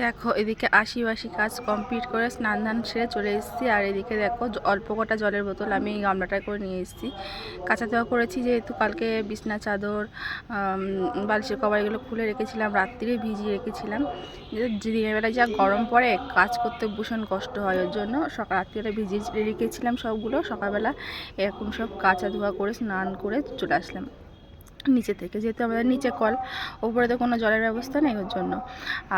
দেখো এদিকে আশি কাজ কমপ্লিট করে স্নান ধান সেরে চলে এসেছি। আর এদিকে দেখো অল্প কটা জলের বোতল আমি এই গামলাটায় করে নিয়ে এসেছি। কাঁচা ধোয়া করেছি, যেহেতু কালকে বিছনা চাদর বালিশের কভার এগুলো খুলে রেখেছিলাম, রাত্রিরে ভিজিয়ে রেখেছিলাম। দিনের বেলায় যা গরম পড়ে কাজ করতে ভীষণ কষ্ট হয়, ওর জন্য রাত্রিবেলা ভিজিয়ে রেখেছিলাম সবগুলো। সকালবেলা এরকম সব কাঁচা ধোয়া করে স্নান করে চলে আসলাম নিচে থেকে, যেহেতু আমাদের নিচে কল, ওপরে তো কোনো জলের ব্যবস্থা নেই ওর জন্য।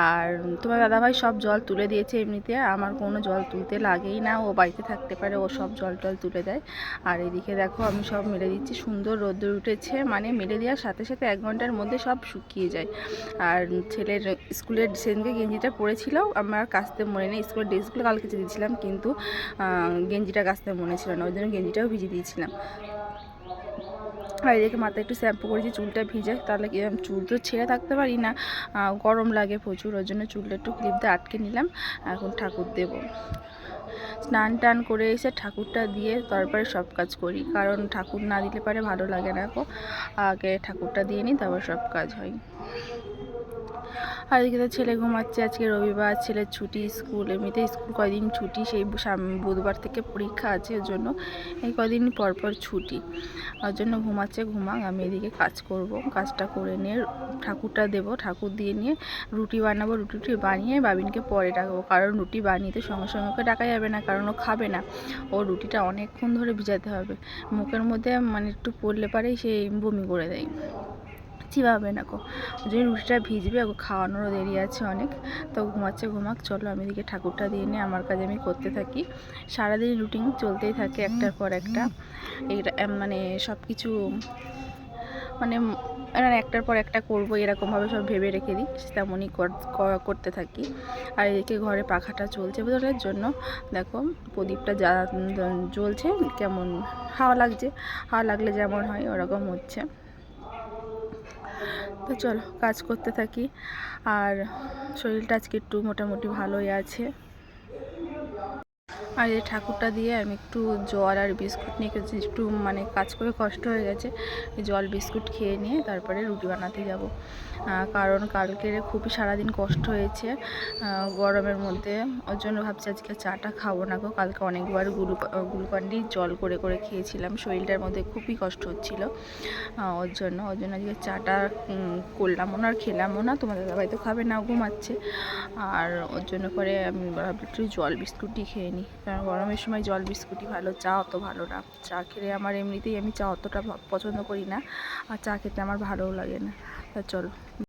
আর তোমার দাদাভাই সব জল তুলে দিয়েছে, এমনিতে আমার কোনো জল তুলতে লাগেই না, ও বাড়িতে থাকতে পারে, ও সব জল টল তুলে দেয়। আর এদিকে দেখো আমি সব মেলে দিচ্ছি, সুন্দর রোদ্দুর উঠেছে, মানে মেলে দেওয়ার সাথে সাথে 1 ঘন্টার মধ্যে সব শুকিয়ে যায়। আর ছেলের স্কুলের সেদিনকে গেঞ্জিটা পরেছিল, আমার কাচতে মনে নেই, স্কুলের ড্রেসগুলো কালকে কেচে দিয়েছিলাম, কিন্তু গেঞ্জিটা কাচতে মনে ছিল না, ওই জন্য গেঞ্জিটাও ভিজিয়ে দিয়েছিলাম। আর এদিকে মাথায় একটু শ্যাম্পু করেছি, চুলটা ভিজে, তাহলে কি চুল তো ছেড়ে থাকতে পারি না, গরম লাগে প্রচুর, ওর জন্য চুলটা একটু ক্লিপ দিয়ে আটকে নিলাম। এখন ঠাকুর দেব, স্নান টান করে এসে ঠাকুরটা দিয়ে তারপরে সব কাজ করি, কারণ ঠাকুর না দিলে পারে ভালো লাগে না গো, আগে ঠাকুরটা দিয়ে নিই তারপর সব কাজ হয়। আর এদিকে তো ছেলে ঘুমাচ্ছে, আজকে রবিবার, ছেলের ছুটি স্কুল, এমনিতে স্কুল কয়দিন ছুটি, সেই বুধবার থেকে পরীক্ষা আছে, ওর জন্য এই কদিন পরপর ছুটি, ওর জন্য ঘুমাচ্ছে, ঘুমাক, আমি এদিকে কাজ করব, কাজটা করে নিয়ে ঠাকুরটা দেব, ঠাকুর দিয়ে নিয়ে রুটি বানাবো, রুটি বানিয়ে বাবিনকে পরে ডাকবো, কারণ রুটি বানিয়ে তো সঙ্গে সঙ্গে ওকে ডাকা যাবে না, কারণ ও খাবে না, ও রুটিটা অনেকক্ষণ ধরে ভিজাতে হবে, মুখের মধ্যে মানে একটু পড়লে পারেই সে বমি করে দেয়, চিবাবে না গো, ওই জন্য রুটিটা ভিজবে, ওকে খাওয়ানোরও দেরি আছে অনেক। তো ঘুমাচ্ছে, ঘুমাক, চলো আমি এদিকে ঠাকুরটা দিয়ে নিয়ে আমার কাজ আমি করতে থাকি। সারাদিন রুটিন চলতেই থাকে একটার পর একটা, এটা মানে সব কিছু মানে একটার পর একটা করবো এরকমভাবে সব ভেবে রেখে দিই, তেমনই করতে থাকি। আর এদিকে ঘরে পাখাটা চলছে বোধহয় জন্য, দেখো প্রদীপটা জ্বলছে, কেমন হাওয়া লাগছে, হাওয়া লাগলে যেমন হয় ওরকম হচ্ছে। তো চলো কাজ করতে থাকি। আর শরীরটা আজকে একটু মোটামুটি ভালোই আছে। আর এই ঠাকুরটা দিয়ে আমি একটু জল আর বিস্কুট নিয়ে একটু মানে কাজ করে কষ্ট হয়ে গেছে, জল বিস্কুট খেয়ে নিয়ে তারপরে রুটি বানাতে যাব, কারণ কালকে খুবই সারাদিন কষ্ট হয়েছে গরমের মধ্যে, ওর জন্য ভাবছি আজকে চাটা খাবো না গো, কালকে অনেকবার গ্লুকন্ডি জল করে করে খেয়েছিলাম, শরীরটার মধ্যে খুবই কষ্ট হচ্ছিল, ওর জন্য আজকে চাটা করলামও না আর খেলামও না, তোমাদের দাদাভাই তো খাবে না, ঘুমাচ্ছে, আর ওর জন্য করে আমি একটু জল বিস্কুটই খেয়ে নিই, কারণ গরমের সময় জল বিস্কুটই ভালো, চা অত ভালো না, চা খেলে আমার এমনিতেই আমি চা অতটা পছন্দ করি না, আর চা খেতে আমার ভালোও লাগে না। তা চলো।